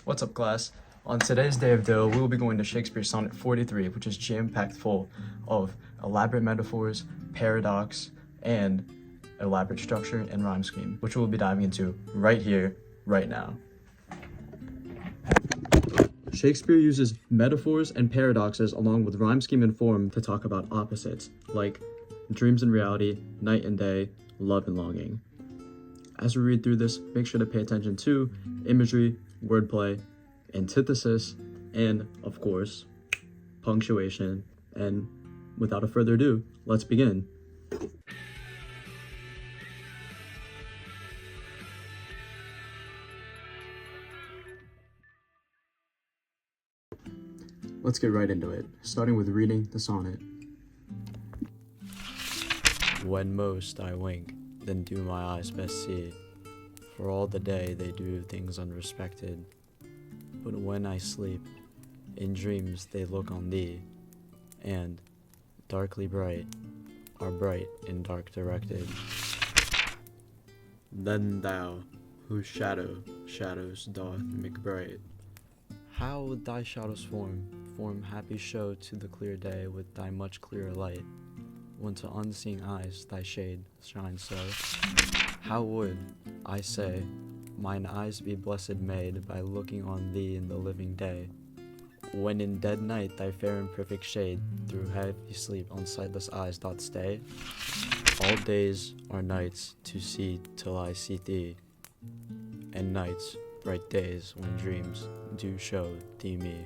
What's up, class? On today's day of Dill, we will be going to Shakespeare's Sonnet 43, which is jam-packed full of elaborate metaphors, paradox, and elaborate structure and rhyme scheme, which we'll be diving into right here, right now. Shakespeare uses metaphors and paradoxes along with rhyme scheme and form to talk about opposites, like dreams and reality, night and day, love and longing. As we read through this, make sure to pay attention to imagery, wordplay, antithesis, and, of course, punctuation. And without further ado, let's begin. Let's get right into it, starting with reading the sonnet. When most I wink, then do my eyes best see, for all the day they do things unrespected. But when I sleep, in dreams they look on thee, and, darkly bright, are bright in dark directed. Then thou, whose shadows doth make bright, how would thy shadows form happy show to the clear day with thy much clearer light, when to unseeing eyes thy shade shines so? How would, I say, mine eyes be blessed made by looking on thee in the living day, when in dead night thy fair and perfect shade through heavy sleep on sightless eyes doth stay? All days are nights to see till I see thee, and nights bright days when dreams do show thee me.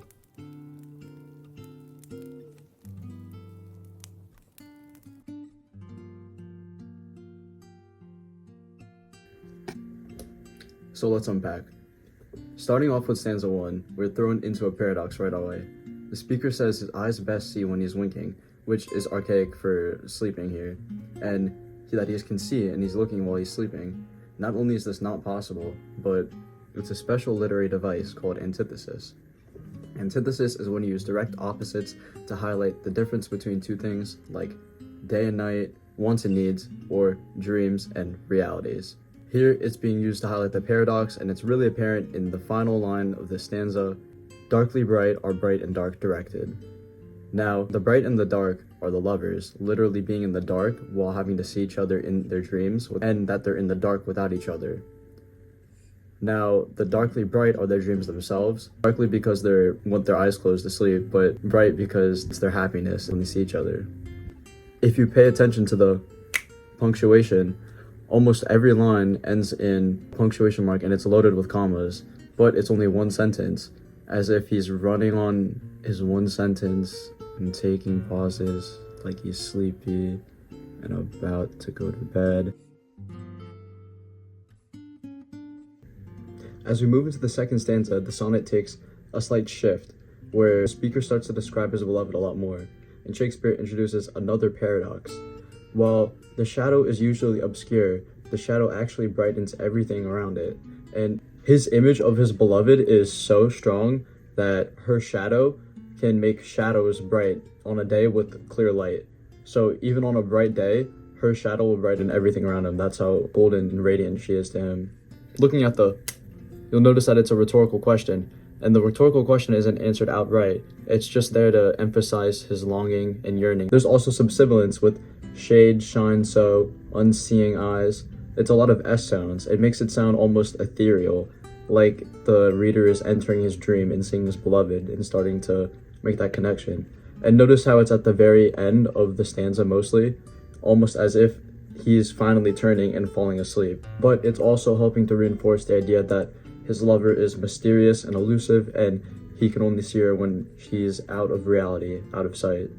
So let's unpack. Starting off with stanza 1, we're thrown into a paradox right away. The speaker says his eyes best see when he's winking, which is archaic for sleeping here, and that he can see and he's looking while he's sleeping. Not only is this not possible, but it's a special literary device called antithesis. Antithesis is when you use direct opposites to highlight the difference between two things, like day and night, wants and needs, or dreams and realities. Here, it's being used to highlight the paradox, and it's really apparent in the final line of the stanza, darkly bright are bright and dark directed. Now, the bright and the dark are the lovers, literally being in the dark while having to see each other in their dreams, and that they're in the dark without each other. Now, the darkly bright are their dreams themselves, darkly because they want their eyes closed to sleep, but bright because it's their happiness when they see each other. If you pay attention to the punctuation, almost every line ends in punctuation mark and it's loaded with commas, but it's only one sentence, as if he's running on his one sentence and taking pauses like he's sleepy and about to go to bed. As we move into the second stanza, the sonnet takes a slight shift, where the speaker starts to describe his beloved a lot more, and Shakespeare introduces another paradox. While the shadow is usually obscure, the shadow actually brightens everything around it, and his image of his beloved is so strong that her shadow can make shadows bright on a day with clear light. So even on a bright day, her shadow will brighten everything around him. That's how golden and radiant she is to him. Looking at you'll notice that it's a rhetorical question, and the rhetorical question isn't answered outright. It's just there to emphasize his longing and yearning. There's also some sibilance with shade shine so, unseeing eyes. It's a lot of S sounds. It makes it sound almost ethereal, like the reader is entering his dream and seeing his beloved and starting to make that connection. And notice how it's at the very end of the stanza mostly, almost as if he's finally turning and falling asleep. But it's also helping to reinforce the idea that his lover is mysterious and elusive, and he can only see her when she's out of reality, out of sight.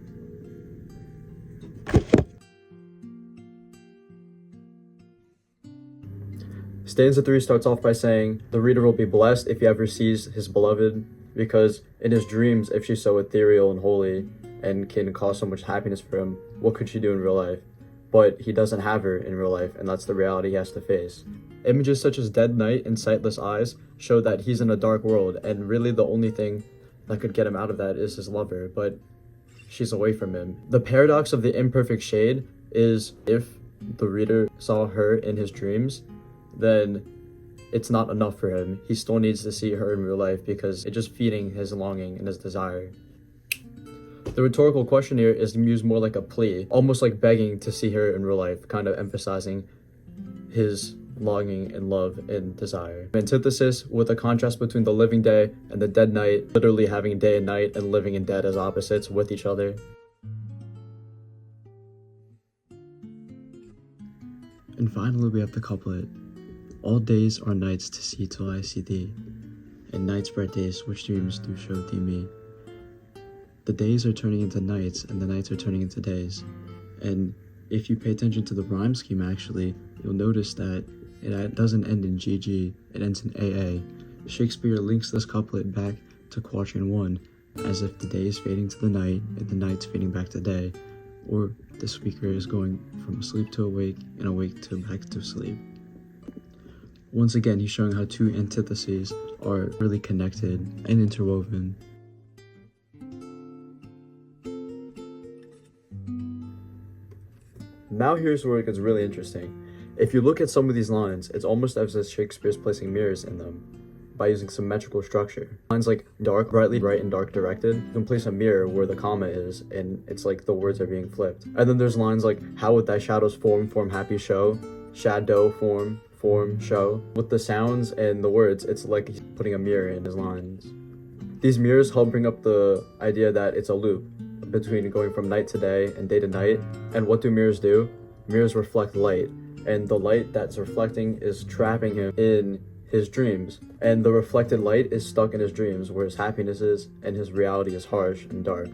Stanza 3 starts off by saying, the reader will be blessed if he ever sees his beloved, because in his dreams, if she's so ethereal and holy and can cause so much happiness for him, what could she do in real life? But he doesn't have her in real life, and that's the reality he has to face. Images such as dead night and sightless eyes show that he's in a dark world, and really the only thing that could get him out of that is his lover, but she's away from him. The paradox of the imperfect shade is if the reader saw her in his dreams, then it's not enough for him. He still needs to see her in real life because it's just feeding his longing and his desire. The rhetorical question here is used more like a plea, almost like begging to see her in real life, kind of emphasizing his longing and love and desire. Antithesis, with a contrast between the living day and the dead night, literally having day and night and living and dead as opposites with each other. And finally we have the couplet. All days are nights to see till I see thee, and nights bright days which dreams do show thee me. The days are turning into nights and the nights are turning into days. And if you pay attention to the rhyme scheme actually, you'll notice that it doesn't end in GG, it ends in AA. Shakespeare links this couplet back to quatrain 1, as if the day is fading to the night and the night's fading back to day, or the speaker is going from asleep to awake and awake to back to sleep. Once again, he's showing how two antitheses are really connected and interwoven. Now here's where it gets really interesting. If you look at some of these lines, it's almost as if Shakespeare's placing mirrors in them by using symmetrical structure. Lines like dark, brightly bright, and dark directed, you can place a mirror where the comma is, and it's like the words are being flipped. And then there's lines like, how would thy shadows form happy show, shadow form show. With the sounds and the words, it's like he's putting a mirror in his lines. These mirrors help bring up the idea that it's a loop between going from night to day and day to night. And what do mirrors do? Mirrors reflect light, and the light that's reflecting is trapping him in his dreams, and the reflected light is stuck in his dreams where his happiness is, and his reality is harsh and dark.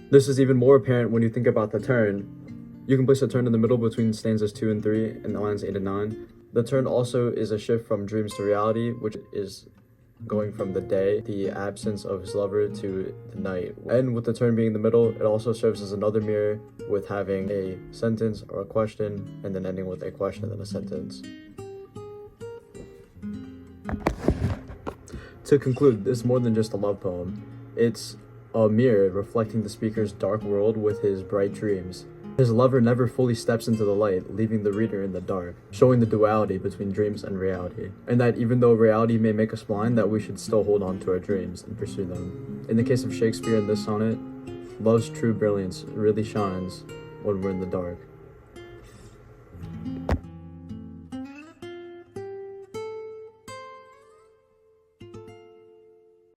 This is even more apparent when you think about the turn. You can place a turn in the middle between stanzas 2 and 3 and the lines 8 and 9. The turn also is a shift from dreams to reality, which is going from the day, the absence of his lover, to the night. And with the turn being in the middle, it also serves as another mirror with having a sentence or a question and then ending with a question and a sentence. To conclude, this is more than just a love poem. It's a mirror reflecting the speaker's dark world with his bright dreams. His lover never fully steps into the light, leaving the reader in the dark, showing the duality between dreams and reality. And that even though reality may make us blind, that we should still hold on to our dreams and pursue them. In the case of Shakespeare in this sonnet, love's true brilliance really shines when we're in the dark.